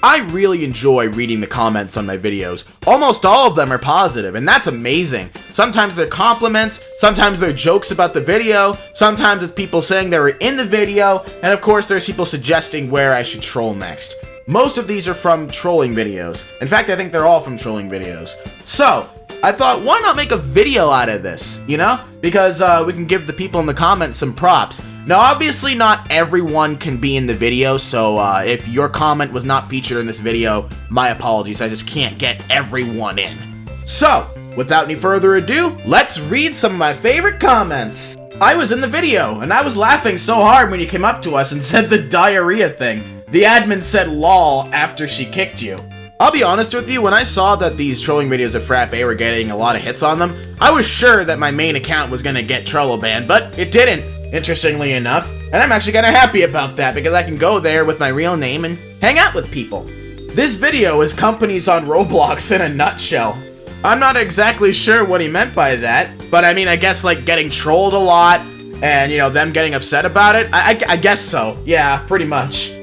I really enjoy reading the comments on my videos. Almost all of them are positive, and that's amazing. Sometimes they're compliments, sometimes they're jokes about the video, sometimes it's people saying they were in the video, and of course there's people suggesting where I should troll next. Most of these are from trolling videos. In fact, I think they're all from trolling videos. So, I thought, why not make a video out of this, you know? Because we can give the people in the comments some props. Now, obviously not everyone can be in the video, so if your comment was not featured in this video, my apologies, I just can't get everyone in. So, without any further ado, let's read some of my favorite comments. I was in the video, and I was laughing so hard when you came up to us and said the diarrhea thing. The admin said lol after she kicked you. I'll be honest with you, when I saw that these trolling videos of Frappe were getting a lot of hits on them, I was sure that my main account was gonna get Trollo banned, but it didn't, interestingly enough. And I'm actually kinda happy about that, because I can go there with my real name and hang out with people. This video is companies on Roblox in a nutshell. I'm not exactly sure what he meant by that, but I mean, I guess like getting trolled a lot, and you know, them getting upset about it, I guess so, yeah, pretty much.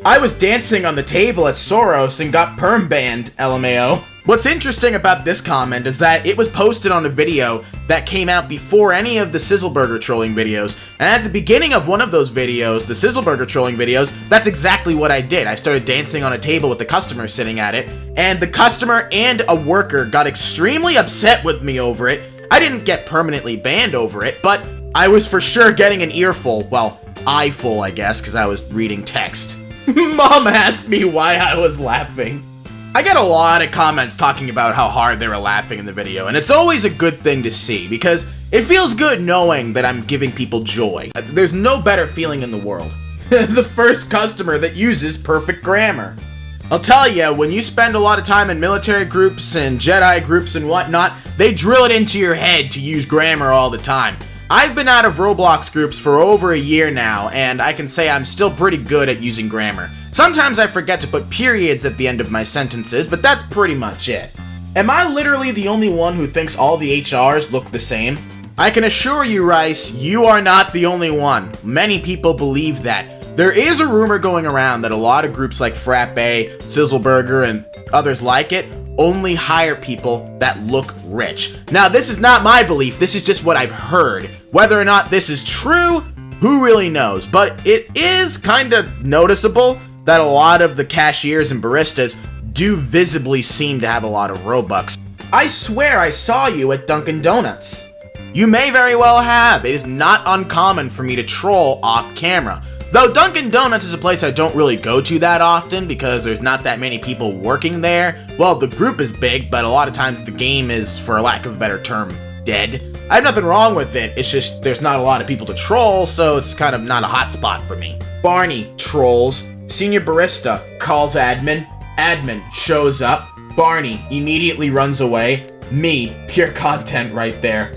I was dancing on the table at Soros and got perm banned, LMAO. What's interesting about this comment is that it was posted on a video that came out before any of the Sizzleburger trolling videos, and at the beginning of one of those videos, the Sizzleburger trolling videos, that's exactly what I did. I started dancing on a table with the customer sitting at it, and the customer and a worker got extremely upset with me over it. I didn't get permanently banned over it, but I was for sure getting an earful, well, eyeful I guess, because I was reading text. Mom asked me why I was laughing. I get a lot of comments talking about how hard they were laughing in the video, and it's always a good thing to see, because it feels good knowing that I'm giving people joy. There's no better feeling in the world. The first customer that uses perfect grammar. I'll tell you, when you spend a lot of time in military groups and Jedi groups and whatnot, they drill it into your head to use grammar all the time. I've been out of Roblox groups for over a year now, and I can say I'm still pretty good at using grammar. Sometimes I forget to put periods at the end of my sentences, but that's pretty much it. Am I literally the only one who thinks all the HRs look the same? I can assure you, Rice, you are not the only one. Many people believe that. There is a rumor going around that a lot of groups like Frappe, Sizzleburger, and others like it only hire people that look rich. Now, this is not my belief, this is just what I've heard. Whether or not this is true, who really knows? But it is kind of noticeable that a lot of the cashiers and baristas do visibly seem to have a lot of Robux. I swear I saw you at Dunkin' Donuts. You may very well have. It is not uncommon for me to troll off camera. Though Dunkin' Donuts is a place I don't really go to that often because there's not that many people working there. Well, the group is big, but a lot of times the game is, for lack of a better term, dead. I have nothing wrong with it, it's just there's not a lot of people to troll, so it's kind of not a hot spot for me. Barney trolls. Senior barista calls admin. Admin shows up. Barney immediately runs away. Me, pure content right there.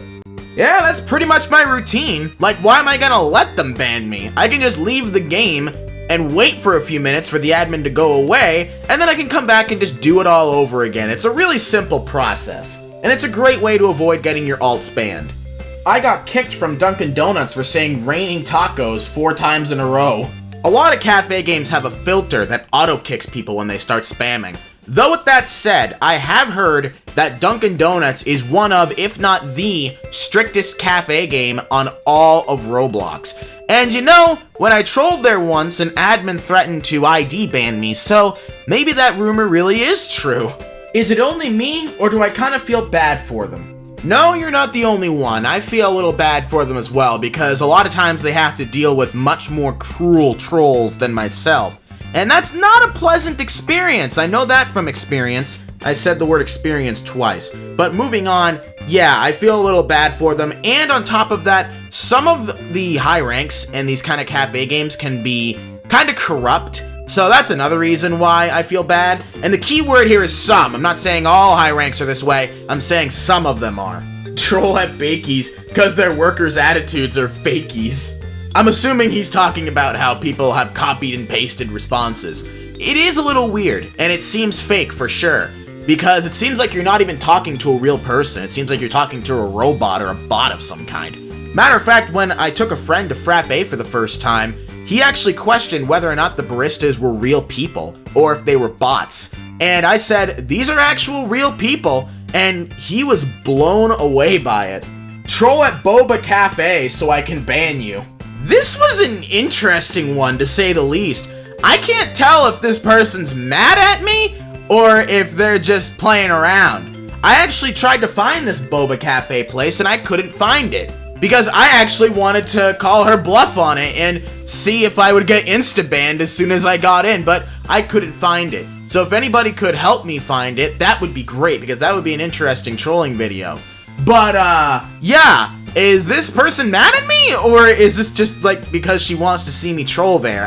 Yeah, that's pretty much my routine. Like, why am I gonna let them ban me? I can just leave the game and wait for a few minutes for the admin to go away, and then I can come back and just do it all over again. It's a really simple process, and it's a great way to avoid getting your alts banned. I got kicked from Dunkin' Donuts for saying raining tacos 4 times in a row. A lot of cafe games have a filter that auto-kicks people when they start spamming. Though with that said, I have heard that Dunkin' Donuts is one of, if not the, strictest cafe game on all of Roblox. And you know, when I trolled there once, an admin threatened to ID ban me, so maybe that rumor really is true. Is it only me, or do I kind of feel bad for them? No, you're not the only one. I feel a little bad for them as well, because a lot of times they have to deal with much more cruel trolls than myself. And that's not a pleasant experience. I know that from experience. I said the word experience twice. But moving on, yeah, I feel a little bad for them. And on top of that, some of the high ranks in these kind of cafe games can be kind of corrupt. So that's another reason why I feel bad. And the key word here is some. I'm not saying all high ranks are this way. I'm saying some of them are. Troll at Bakies because their workers' attitudes are fakies. I'm assuming he's talking about how people have copied and pasted responses. It is a little weird, and it seems fake for sure, because it seems like you're not even talking to a real person. It seems like you're talking to a robot or a bot of some kind. Matter of fact, when I took a friend to Frappe for the first time, he actually questioned whether or not the baristas were real people or if they were bots. And I said, these are actual real people, and he was blown away by it. Troll at Boba Cafe so I can ban you. This was an interesting one, to say the least. I can't tell if this person's mad at me or if they're just playing around. I actually tried to find this Boba Cafe place and I couldn't find it because I actually wanted to call her bluff on it and see if I would get insta-banned as soon as I got in, but I couldn't find it. So if anybody could help me find it, that would be great because that would be an interesting trolling video. But, yeah, is this person mad at me, or is this just, like, because she wants to see me troll there?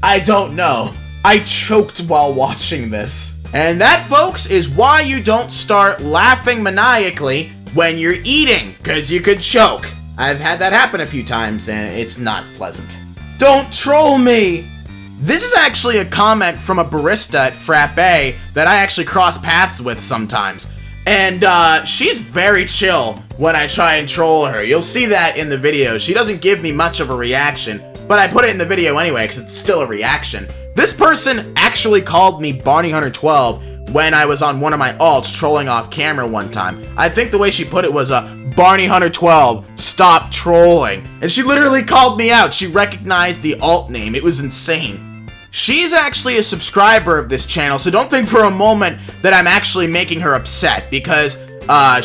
I don't know. I choked while watching this. And that, folks, is why you don't start laughing maniacally when you're eating, because you could choke. I've had that happen a few times, and it's not pleasant. Don't troll me! This is actually a comment from a barista at Frappe that I actually cross paths with sometimes. And, she's very chill when I try and troll her. You'll see that in the video. She doesn't give me much of a reaction, but I put it in the video anyway, because it's still a reaction. This person actually called me Barney Hunter 12 when I was on one of my alts trolling off camera one time. I think the way she put it was, Barney Hunter 12, stop trolling. And she literally called me out. She recognized the alt name. It was insane. She's actually a subscriber of this channel, so don't think for a moment that I'm actually making her upset, because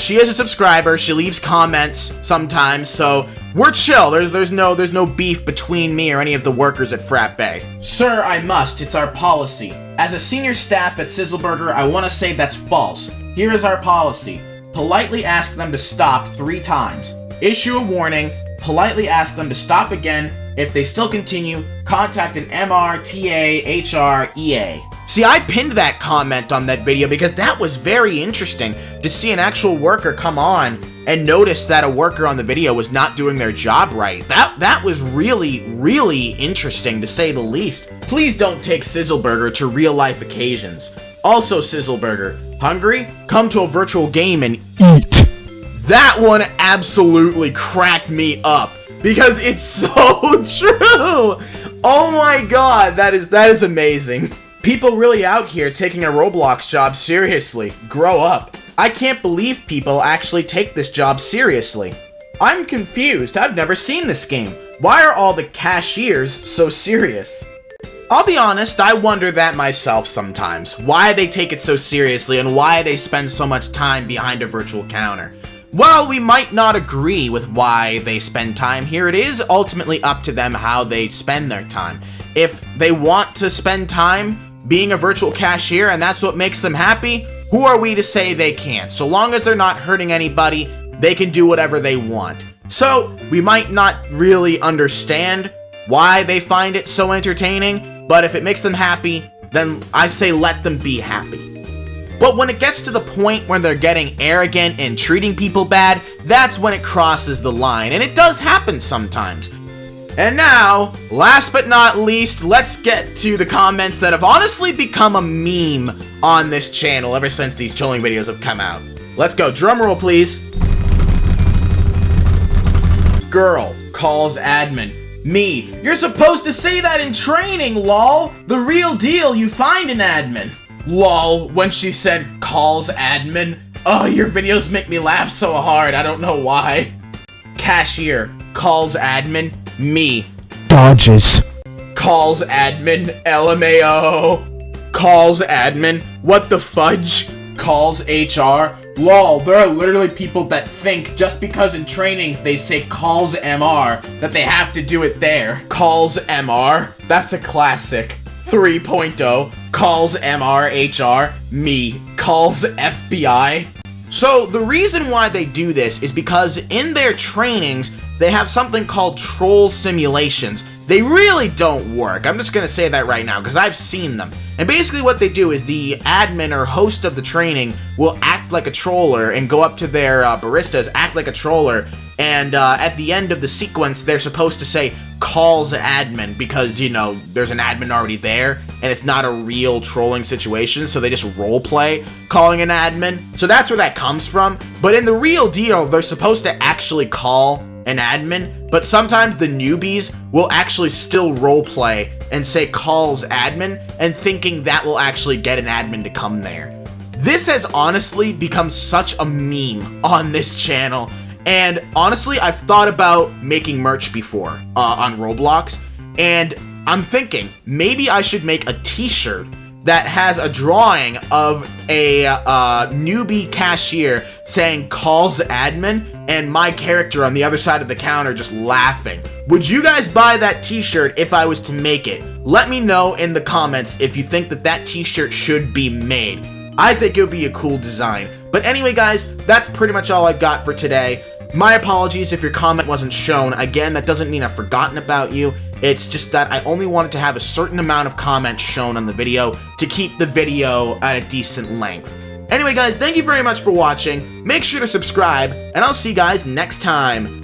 she is a subscriber, she leaves comments sometimes, so we're chill. There's no beef between me or any of the workers at Frappe. Sir, I must. It's our policy. As a senior staff at Sizzleburger, I want to say that's false. Here is our policy. Politely ask them to stop 3 times. Issue a warning. Politely ask them to stop again. If they still continue, contact an MRTA HREA. See, I pinned that comment on that video because that was very interesting to see an actual worker come on and notice that a worker on the video was not doing their job right. That was really interesting, to say the least. Please don't take Sizzleburger to real-life occasions. Also, Sizzleburger, hungry? Come to a virtual game and eat. That one absolutely cracked me up. Because it's so true! Oh my god, that is amazing. People really out here taking a Roblox job seriously. Grow up. I can't believe people actually take this job seriously. I'm confused, I've never seen this game. Why are all the cashiers so serious? I'll be honest, I wonder that myself sometimes. Why they take it so seriously and why they spend so much time behind a virtual counter. While we might not agree with why they spend time here, it is ultimately up to them how they spend their time. If they want to spend time being a virtual cashier and that's what makes them happy, who are we to say they can't? So long as they're not hurting anybody, they can do whatever they want. So, we might not really understand why they find it so entertaining, but if it makes them happy, then I say let them be happy. But when it gets to the point where they're getting arrogant and treating people bad, that's when it crosses the line, and it does happen sometimes. And now, last but not least, let's get to the comments that have honestly become a meme on this channel ever since these trolling videos have come out. Let's go, drumroll please. Girl calls admin. Me, you're supposed to say that in training, lol. The real deal, you find an admin. Lol, when she said calls admin. Oh, your videos make me laugh so hard, I don't know why. Cashier, calls admin. Me, dodges. Calls admin, LMAO. Calls admin, what the fudge? Calls HR. Lol, there are literally people that think just because in trainings they say calls MR, that they have to do it there. Calls MR, that's a classic. 3.0, calls MRHR, me, calls FBI. So the reason why they do this is because in their trainings, they have something called troll simulations. They really don't work. I'm just gonna say that right now because I've seen them. And basically what they do is the admin or host of the training will act like a troller and go up to their baristas, act like a troller, and at the end of the sequence, they're supposed to say, calls admin, because, you know, there's an admin already there, and it's not a real trolling situation, so they just roleplay calling an admin. So that's where that comes from. But in the real deal, they're supposed to actually call an admin, but sometimes the newbies will actually still roleplay and say calls admin and thinking that will actually get an admin to come there. This has honestly become such a meme on this channel, and honestly, I've thought about making merch before on Roblox, and I'm thinking maybe I should make a t-shirt that has a drawing of a newbie cashier saying calls admin and my character on the other side of the counter just laughing. Would you guys buy that t-shirt if I was to make it? Let me know in the comments if you think that that t-shirt should be made. I think it would be a cool design. But anyway guys, that's pretty much all I got for today. My apologies if your comment wasn't shown. Again, that doesn't mean I've forgotten about you. It's just that I only wanted to have a certain amount of comments shown on the video to keep the video at a decent length. Anyway guys, thank you very much for watching. Make sure to subscribe, and I'll see you guys next time.